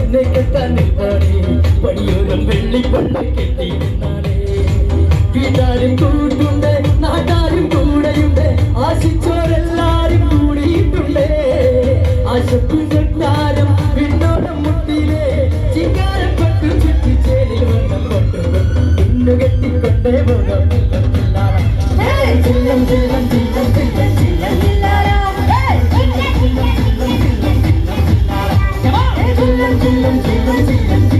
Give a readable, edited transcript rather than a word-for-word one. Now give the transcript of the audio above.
നിന്നെ കെട്ടാൻ നിൽപ്പാണേ പണിയൂരം വെള്ളിപ്പണ്ണ കെട്ടി നിന്നാണേ വീട്ടാരും കൂട്ടുണ്ട് നാട്ടാരും കൂടെയുണ്ട് ആശിച്ചോരെല്ലാരും കൂടിയിട്ടുണ്ട് ആശപ്പുണ്ടാരം പിന്നോടം മുട്ടിയിലെ ചിങ്കാരപ്പെട്ടു ചുറ്റിച്ചേലിൽ വണ്ണം കൊണ്ടു ഇന്നു കെട്ടിക്കൊണ്ടേ പോകാം ചില്ലം ചില്ലം ചില്ലം ചില്ലം ചില്ലം ചില്ലം ചില്ലം ചില്ലം